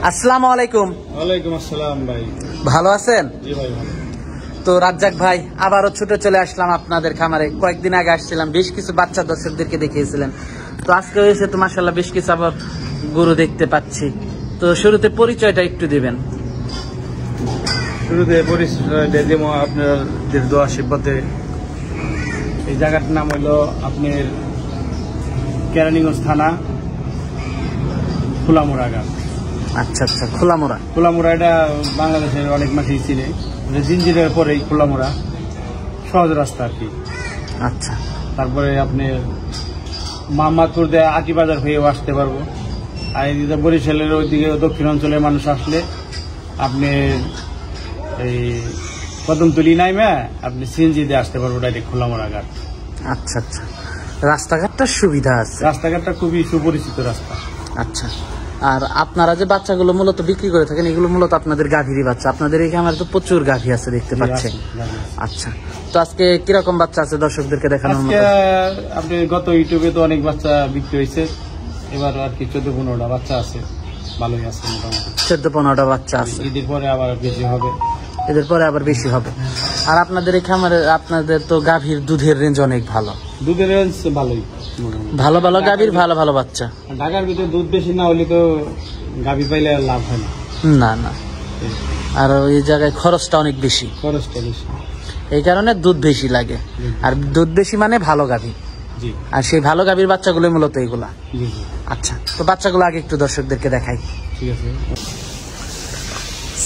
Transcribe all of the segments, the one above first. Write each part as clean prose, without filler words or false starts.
আসসালামু আলাইকুম। ওয়ালাইকুম আসসালাম ভাই। ভালো আছেন? জি ভাই ভালো। তো রাজ্জাক ভাই আবারও ছুটে চলে আসলাম আপনাদের খামারে। কয়েকদিন আগে আসছিলাম, বেশ কিছু বাচ্চা দর্শকদেরকে দেখিয়েছিলেন। তো আজকে হয়েছে তো মাশাআল্লাহ বেশ কিছু আবার গরু দেখতে পাচ্ছি। তো শুরুতে পরিচয়টা একটু দিবেন। শুরুতে পরিচয় দিয়ে দেবো আপনাদের দোয়া আশীর্বাদে। এই জায়গাটার নাম হলো আপনার কেরানীগঞ্জ থানা খোলামোড়া গ্রাম। আচ্ছা আচ্ছা, খোলামোড়া। খোলামোড়া এটা বাংলাদেশের অনেক মানুষই চিনে। জিঞ্জিরের পরেই খোলামোড়া, সহজ রাস্তা আর কি। আচ্ছা, তারপরে আপনি মোহাম্মদপুর দিয়ে আকি বাজার হয়েও আসতে পারবো। আর এদিকে বরিশালের ওইদিকে দক্ষিণ অঞ্চলের মানুষ আসলে আপনি এই কদমতলি নাইমে আপনি সিএনজি দিয়ে আসতে পারবো ডাইরেক্ট খোলামোড়া ঘাট। আচ্ছা আচ্ছা, রাস্তাঘাটটার সুবিধা আছে? রাস্তাঘাটটা খুবই সুপরিচিত রাস্তা। আচ্ছা, আর আপনারা যে বাচ্চাগুলো মূলত বিক্রি করে থাকেন, এগুলো মূলত আপনাদের গাভীরই বাচ্চা? আপনাদের এই খামারে তো প্রচুর গাভী আছে দেখতে পাচ্ছেন। আচ্ছা, তো আজকে কিরকম বাচ্চা আছে দর্শকদেরকে দেখানোর মতো? আপনি গত ইউটিউবে তো অনেক বাচ্চা বিক্রি হয়েছে, এবার আর কি 14-15টা বাচ্চা আছে, ভালোই আছে মোটামুটি। 14-15টা বাচ্চা আছে। ঈদের পরে আবার বেশি হবে। এদের পরে আবার বেশি হবে। আর আপনাদের এই খামারে আপনাদের তো গাভীর দুধের রেঞ্জ অনেক ভালো। দুধের রেঞ্জ ভালোই, ভালো ভালো গাভীর ভালো ভালো বাচ্চা। ঢাকার ভিতরে দুধ বেশি না হলে তো গাভী পাইলে আর লাভ হয় না। না না, আর এই জায়গায় খরচটা অনেক বেশি। খরচটা বেশি, এই কারণে দুধ বেশি লাগে। আর দুধ বেশি মানে ভালো গাভী। জি। আর সেই ভালো গাভীর বাচ্চাগুলো মূলত এগুলা। জি জি। আচ্ছা, তো বাচ্চাগুলো আগে একটু দর্শকদেরকে দেখাই। ঠিক আছে।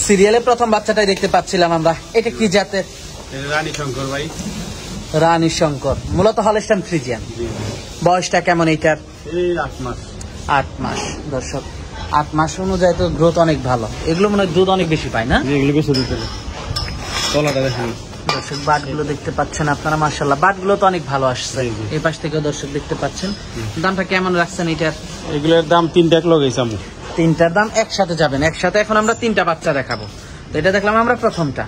সিরিয়ালে প্রথম বাচ্চাটাই দেখতে পাচ্ছিলাম আমরা। এটা কি জাতের? রানী শঙ্কর ভাই। রানী শঙ্কর, মূলত হলস্টাইন ফ্রিজিয়ান। বয়সটা কেমন এইটার? এই 8 মাস। 8 মাস। দর্শক, 8 মাস অনুযায়ী তো গ্রোথ অনেক ভালো। এগুলো মনে হয় দুধ অনেক বেশি পায় না? এগুলো বেশি দিতে তলাটা দেখেন দর্শক, বাটগুলো দেখতে পাচ্ছেন আপনারা, মাশাআল্লাহ বাটগুলো তো অনেক ভালো আসছে। এই পাশ থেকে দর্শক দেখতে পাচ্ছেন। দামটা কেমন রাখছেন এটার? এগুলোর দাম 3 টাকা লাগাইছি আমি। 3টার দাম একসাথে যাবেন? একসাথে এখন আমরা 3টা বাচ্চা দেখাবো। তো এটা দেখলাম আমরা প্রথমটা।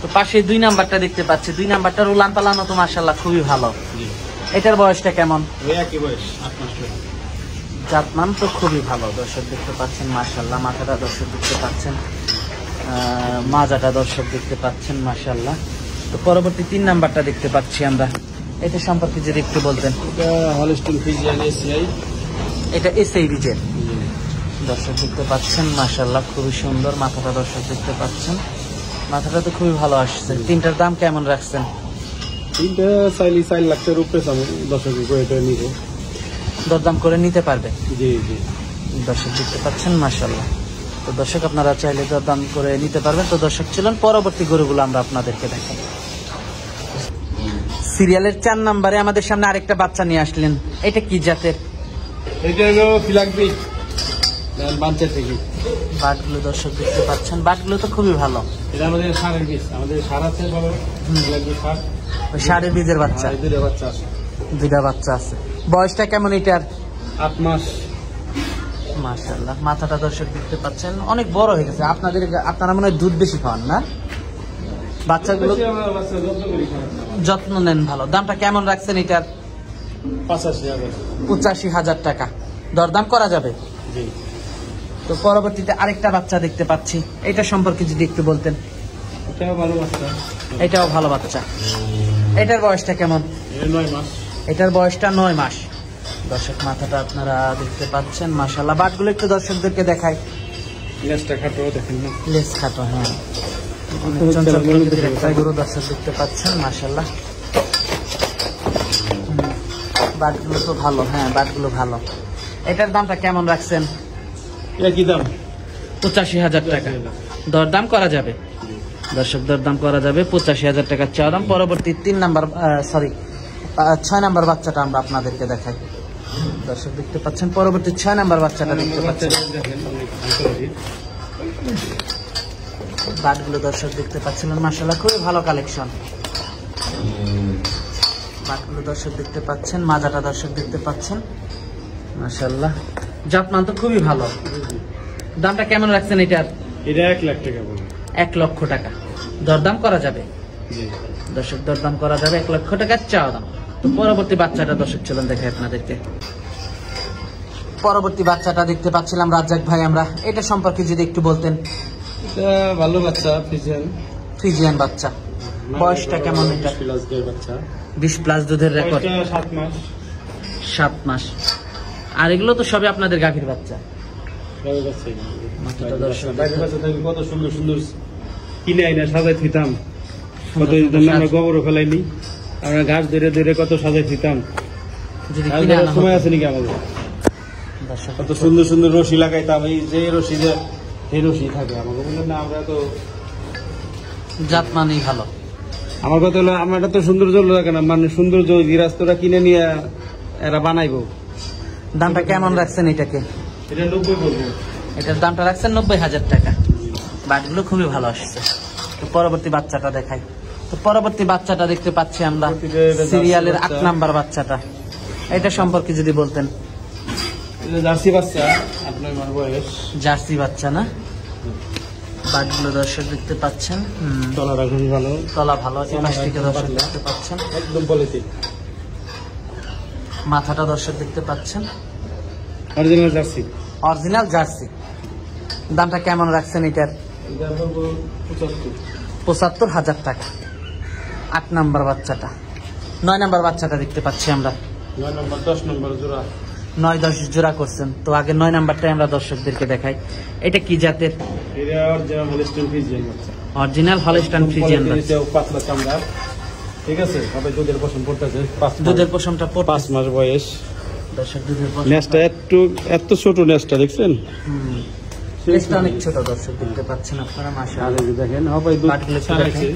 তো পাশে 2 নাম্বারটা দেখতে পাচ্ছি। 2 নাম্বারটার উলান পালানো তো মাশাআল্লাহ খুবই ভালো। এটার বয়সটা কেমন? একই বয়স, 8 মাস। জাতমান তো খুবই ভালো। দর্শক দেখতে পাচ্ছেন মাশাআল্লাহ, মাথাটা দর্শক দেখতে পাচ্ছেন, মাজাটা দর্শক দেখতে পাচ্ছেন মাশাআল্লাহ। তো পরবর্তী 3 নাম্বারটা দেখতে পাচ্ছি আমরা। এটা সম্পর্কে যদি একটু বলতেন। এটা হলস্টাইন ফ্রিজিয়ান এসিআই। এটা এসআই রিজেন। দর্শক দেখতে পাচ্ছেন মাশাআল্লাহ খুবই সুন্দর। মাথাটা দর্শক দেখতে পাচ্ছেন, মাথাটা তো খুবই ভালো আসছে। 3টার দাম কেমন রাখছেন? 3টা চাইলে 4 লাখ টাকার উপরে আমি দর্শকের করে এটা নিব। দরদাম করে নিতে পারবে? জি জি। দর্শক দেখতে পাচ্ছেন মাশাআল্লাহ। তো দর্শক, আপনারা চাইলে দরদাম করে নিতে পারবেন। তো দর্শক, ছিলেন পরবর্তী গরুগুলো আমরা আপনাদেরকে দেখাই। সিরিয়ালের 4 নম্বরে আমাদের সামনে আরেকটা বাচ্চা নিয়ে আসলেন। এটা কি জাতের? এটা হলো ফিলাকবি বাচ্চা থেকে। বাটগুলো দর্শক দেখতে পাচ্ছেন, বাটগুলো তো খুবই ভালো। এটা আমাদের ষাঁড়ের বীজ, আমাদের ষাঁড় আছে বড় ফিলাকবি ষাঁড়। ওই ষাঁড়ের বীজের বাচ্চা? দুইটা বাচ্চা আছে। 2টা বাচ্চা আছে। বয়সটা কেমন এটার? 8 মাস। মাশাআল্লাহ, মাথাটা দর্শক দেখতে পাচ্ছেন অনেক বড় হয়ে গেছে। আপনারা মনে হয় দুধ বেশি খাওয়ান না? বাচ্চাগুলো যত্ন নেন ভালো। দামটা কেমন রাখছেন এটার? 85,000 টাকা। দরদাম করা যাবে? জি। তো পরবর্তীতে আরেকটা বাচ্চা দেখতে পাচ্ছি, এটা সম্পর্কে যদি একটু বলতেন। এটাও ভালো বাচ্চা। এটাও ভালো বাচ্চা। এটার বয়সটা কেমন? 9 মাস। এটার বয়সটা 9 মাস। দর্শক, মাথাটা আপনারা দেখতে পাচ্ছেন মাশাআল্লাহ। বাটগুলো একটু দর্শকদেরকে দেখাই। লেজটা খাটো দেখেন না? লেজ খাটো, হ্যাঁ। চঞ্চল প্রকৃতির একটা গরু দর্শক দেখতে পাচ্ছেন মাশাআল্লাহ। বাটগুলো তো ভালো, হ্যাঁ বাটগুলো ভালো। এটার দামটা কেমন রাখছেন? এটা কি দাম? 85,000 টাকা। দরদাম করা যাবে? দর্শক, দরদাম করা যাবে। 85,000 টাকা চাওয়া দাম। পরবর্তী 6 নাম্বার বাচ্চাটা আমরা আপনাদেরকে দেখাই। দর্শক দেখতে পাচ্ছেন পরবর্তী 6 নাম্বার বাচ্চাটা দেখতে পাচ্ছেন। বাটগুলো দর্শক দেখতে পাচ্ছিলেন মাশাআল্লাহ খুবই ভালো কালেকশন। বাটগুলো দর্শক দেখতে পাচ্ছেন, মাজাটা দর্শক দেখতে পাচ্ছেন মাশাআল্লাহ। জাতমান তো খুবই ভালো। দামটা কেমন রাখছেন এটার? এটা 1 লাখ টাকা বলে। 1 লক্ষ টাকা। দরদাম করা যাবে? জি। দর্শক, দরদাম করা যাবে। 1 লক্ষ টাকা চাওয়া দাম। তো পরবর্তী বাচ্চাটা দর্শক চলুন দেখাই আপনাদেরকে। পরবর্তী বাচ্চাটা দেখতে পাচ্ছিলাম রাজ্জাক ভাই, আমরা এটা সম্পর্কে যদি একটু বলতেন। এটা ভালো বাচ্চা, ফ্রিজিয়ান। ফ্রিজিয়ান বাচ্চা, বয়সটা কেমন? এটা প্লাস গাই বাচ্চা, 20+ দুধের রেকর্ড, 7 মাস। 7 মাস। আর এগুলো তো সবই আপনাদের গাভীর বাচ্চা। গাই বাচ্চা, মাথাটা দর্শক গাই বাচ্চা থেকে কত সুন্দর সুন্দর কিনে আইনা সাজাই দিতাম, কত সুন্দর আমরা গোবরও ফেলাইনি, আমরা ঘাস ধরে ধরে কত সাজাই দিতাম। যদি কিনে আনা সময় হতো। আছে নাকি আমাদের? দর্শক কত সুন্দর সুন্দর রশি লাগাইতাম, এই যে রশি, যে এই রশি থাকে আমাকে বললেন না, আমরা তো জাত মানেই ভালো। আমার কথা হলো আমার তো সৌন্দর্য লাগে না, মানে সৌন্দর্য গৃহস্থরা কিনে নিয়ে এরা বানাইবো। দামটা কেমন রাখছেন এটাকে? এটা 90 বলবো। এটার দামটা রাখছেন 90,000 টাকা। বাটগুলো খুবই ভালো আসছে। তো পরবর্তী বাচ্চাটা দেখাই। তো পরবর্তী বাচ্চাটা দেখতে পাচ্ছি আমরা সিরিয়ালের 8 নাম্বার বাচ্চাটা, এটা সম্পর্কে যদি বলতেন। এটা জার্সি বাচ্চা, 8 মাস বয়স। জার্সি বাচ্চা না? বাটগুলো দর্শক দেখতে পাচ্ছেন, তলাটা খুবই ভালো, তলা ভালো, এই পাশ থেকে দর্শক দেখতে পাচ্ছেন, একদম পলিথিন। মাথাটা দর্শক দেখতে পাচ্ছেন, অরিজিনাল জার্সি। Original jersey. দামটা কেমন রাখছেন এটার? এটা বলবো 75। 75,000 টাকা। 8 নাম্বার বাচ্চাটা। 9 নাম্বার বাচ্চাটা দেখতে পাচ্ছি আমরা, 9 নম্বর 10 নম্বর জোড়া। 9-10 জোড়া করছেন। তো আগে 9 নাম্বারটাই আমরা দর্শকদেরকে দেখাই। এটা কি জাতের? এটা অরিজিনাল হলিস্টিন ফ্রিজিয়ান বাচ্চা, অরিজিনাল হলস্টাইন ফ্রিজিয়ান বাচ্চা। পাতলা চামড়া, ঠিক আছে। সবাই দুধের পশম পড়তেছে, দুধের পশমটা 5 মাস বয়স। দর্শক দুধের পশম, নেস্টটা এত ছোট নেস্টটা দেখছেন, লেজটা অনেক ছোট দর্শক দেখতে পাচ্ছেন আপনারা, আর মাশাআল্লাহ। এই যে দেখেন সবাই দুধ বাটগুলো একটু ছাড়াইছে।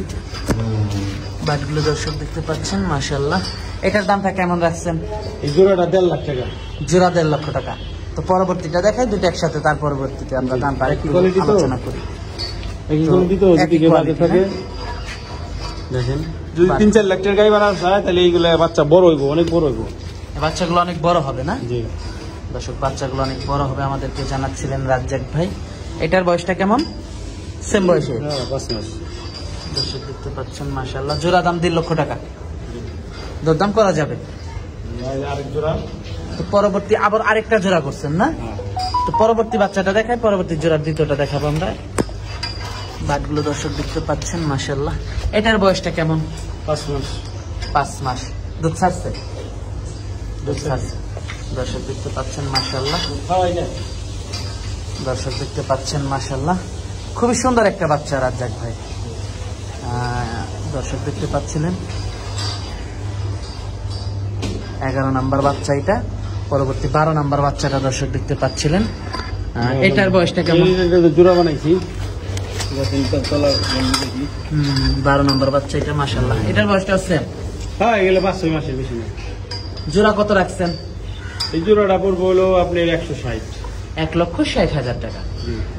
বাটগুলো দর্শক দেখতে পাচ্ছেন, মাশাআল্লাহ। এটার দামটা কেমন রাখছেন? এই জোড়াটা 1.5 লাখ টাকা। জোড়া 1.5 লক্ষ টাকা। তো পরবর্তীটা দেখাই, দুটো একসাথে, তার পরবর্তীতে আমরা দামটা একটু quality তো? আলোচনা করি। একই তো কোয়ালিটি তো, একই যেদিকে বাজে quality, থাকে। দেখেন যদি 3-4 লাখ টাকার গাই বানানো যায় তাহলে এইগুলা বাচ্চা বড় হইব, অনেক বড় হইব। এই বাচ্চাগুলো অনেক বড় হবে না? জি, দর্শক বাচ্চাগুলো অনেক বড় হবে, আমাদেরকে জানাচ্ছিলেন রাজ্জাক ভাই। এটার বয়সটা কেমন? সেম বয়সে 5 মাস। দর্শক দেখতে পাচ্ছেন, মাশাআল্লাহ। জোড়া দাম 1.5 লক্ষ টাকা। দরদাম করা যাবে। আরেক জোড়া। তো পরবর্তী আবার আরেকটা জোড়া করছেন না? তো পরবর্তী বাচ্চাটা দেখাই, পরবর্তী জোড়ার দ্বিতীয়টা দেখাবো আমরা। বাটগুলো দর্শক দেখতে পাচ্ছেন, মাশাআল্লাহ। এটার বয়সটা কেমন? 5 মাস। 5 মাস। দুধ ছাড়ছে? দুধ ছাড়ছে। দর্শক দেখতে পাচ্ছেন, মাশাআল্লাহ। দর্শক দেখতে পাচ্ছেন, মাশাআল্লাহ। খুবই সুন্দর একটা বাচ্চা রাজ্জাক ভাই। দর্শক দেখতে পাচ্ছিলেন 11 নাম্বার বাচ্চা এটা। পরবর্তী 12 নাম্বার বাচ্চাটা দর্শক দেখতে পাচ্ছিলেন। এটার বয়সটা কেমন? জোড়া বানাইছি। 12 নাম্বার বাচ্চা এটা, মাশাআল্লাহ। এটার বয়সটা আছে? হ্যাঁ, এগুলো 5-6 মাসের বেশি না। জোড়া কত রাখছেন? এই জোড়াটা পড়বো হলো আপনার 160। 1,60,000 টাকা।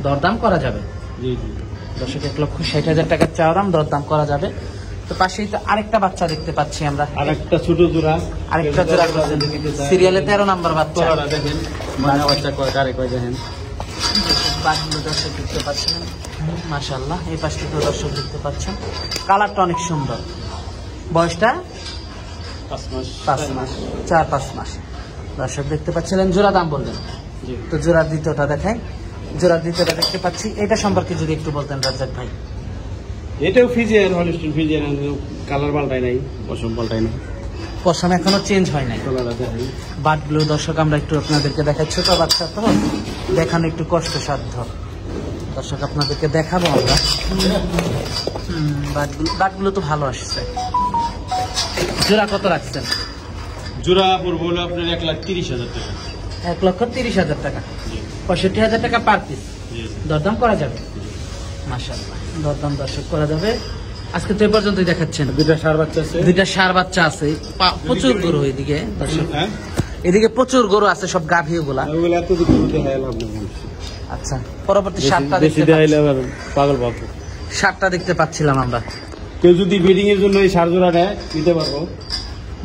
দরদাম করা যাবে। জি জি। দর্শক 1,60,000 টাকার চাওয়া দাম, দরদাম করা যাবে। তো পাশেই তো আরেকটা বাচ্চা দেখতে পাচ্ছি আমরা, আরেকটা ছোট জোড়া। আরেকটা জোড়া করছেন সিরিয়ালে 13 নাম্বার বাচ্চা। জোড়াটা দেখেন, মানে বাচ্চা কয় দেখেন। বাটগুলো দর্শক দেখতে পাচ্ছেন, মাশাআল্লাহ। এই পাশ থেকে দর্শক দেখতে পাচ্ছেন, কালারটা অনেক সুন্দর। বয়সটা 5 মাস। 5 মাস, 4-5 মাস। দর্শক দেখতে পাচ্ছিলেন, জোড়া দাম বললেন। জি। তো জোড়ার দ্বিতীয়টা দেখাই। জোড়ার দ্বিতীয়টা দেখতে পাচ্ছি, এটা সম্পর্কে যদি একটু বলতেন রাজ্জাক ভাই। এটাও ফ্রিজিয়ান, হলিস্টিন ফ্রিজিয়ান, কালার পাল্টাই নাই, পশম পাল্টাই নাই, পশম এখনো চেঞ্জ হয় নাই। তলাটা দেখেন। বাটগুলো দর্শক আমরা একটু আপনাদেরকে দেখাই, ছোট বাচ্চা তো দেখানো একটু কষ্টসাধ্য। দর্শক আপনাদেরকে দেখাবো আমরা। বাটগুলো তো ভালো আসছে। জোড়া কত রাখছেন? জোড়া পড়বো হলো আপনার 1,30,000 টাকা। 1,30,000 টাকা। জি 65,000 টাকা পার পিস। জি। দরদাম করা যাবে, মাশাআল্লাহ। দরদাম দর্শক করা যাবে। আজকে তো এই পর্যন্তই দেখাচ্ছেন। দুইটা ষাঁড় বাচ্চা আছে। দুইটা ষাঁড় বাচ্চা আছে, প্রচুর গরু এদিকে দর্শক, হ্যাঁ, এদিকে প্রচুর গরু আছে, সব গাভী গুলা। ওগুলো এত দূর দেখায় লাভ নেই। আচ্ছা, পরবর্তী সাতটা বেশি দেখতে দেখাইলে আবার পাগল পাবো। সাতটা দেখতে পাচ্ছিলাম আমরা। কেউ যদি ব্রিডিং এর জন্য এই ষাঁড় জোড়া নেয় নিতে পারবো।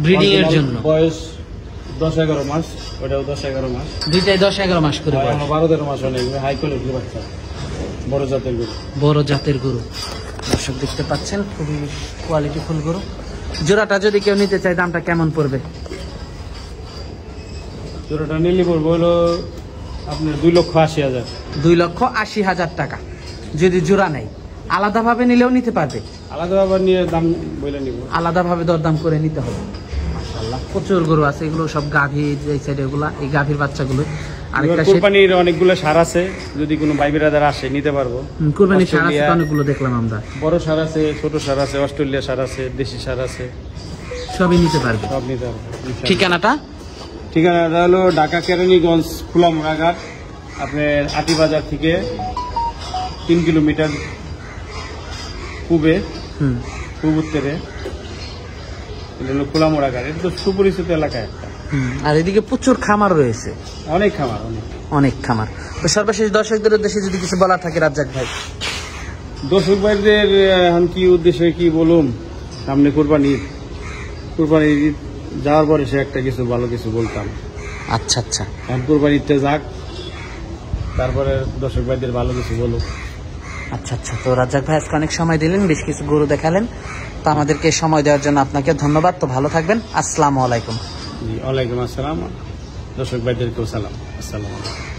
ব্রিডিং এর জন্য বয়স 10-11 মাস, ওটাও 10-11 মাস। দুইটাই 10-11 মাস করে বয়স। 12-13 মাস অনেক হাই কোয়ালিটির বাচ্চা, বড় জাতের গরু। বড় জাতের গরু দর্শক দেখতে পাচ্ছেন, খুবই কোয়ালিটি ফুল গরু। জোড়াটা যদি কেউ নিতে চায় দামটা কেমন পড়বে? জোড়াটা নিলে পড়বো হলো আপনার 2,80,000। 2,80,000 টাকা যদি জোড়া নেই। আলাদাভাবে নিলেও নিতে পারবে? আলাদাভাবে নিয়ে দাম বলে নিব। আলাদাভাবে দরদাম করে নিতে হবে। মাশাআল্লাহ প্রচুর গরু আছে, এগুলো সব গাভী, এই সাইডে এগুলা এই গাভীর বাচ্চাগুলো। আরেকটা কুরবানির অনেকগুলো সার আছে, যদি কোনো ভাই বিরাদার আসে নিতে পারবো। কুরবানির সার আছে অনেকগুলো দেখলাম আমরা, বড় সার আছে, ছোট সার আছে, অস্ট্রেলিয়া সার আছে, দেশি সার আছে, সবই নিতে পারবে। সব নিতে পারবো। ঠিকানাটা? ঠিকানাটা হলো ঢাকা কেরানীগঞ্জ খোলামুড়াঘাট, আপনার আটিবাজার থেকে 3 কিলোমিটার পূবে, পূব উত্তরে খোলামুড়াঘাট। এটা তো সুপরিচিত এলাকা একটা। আর এদিকে প্রচুর খামার রয়েছে, অনেক খামার, অনেক খামার। তো সর্বশেষ দর্শকদের উদ্দেশ্যে যদি কিছু বলা থাকে রাজ্জাক ভাই। দর্শক ভাইদের এখন কি উদ্দেশ্যে কি বলুম, সামনে কোরবানি যাওয়ার পরে সে একটা কিছু ভালো কিছু বলতাম। আচ্ছা আচ্ছা, এখন কোরবানিতে যাক, তারপরে দর্শক ভাইদের ভালো কিছু বলুক। আচ্ছা আচ্ছা, তো রাজ্জাক ভাই আজকে অনেক সময় দিলেন, বেশ কিছু গরু দেখালেন, তো আমাদেরকে সময় দেওয়ার জন্য আপনাকে ধন্যবাদ। তো ভালো থাকবেন, আসসালামু আলাইকুম। জি, ওয়ালাইকুম আসসালাম। দর্শক ভাইদেরকেও সালাম, আসসালামু আলাইকুম।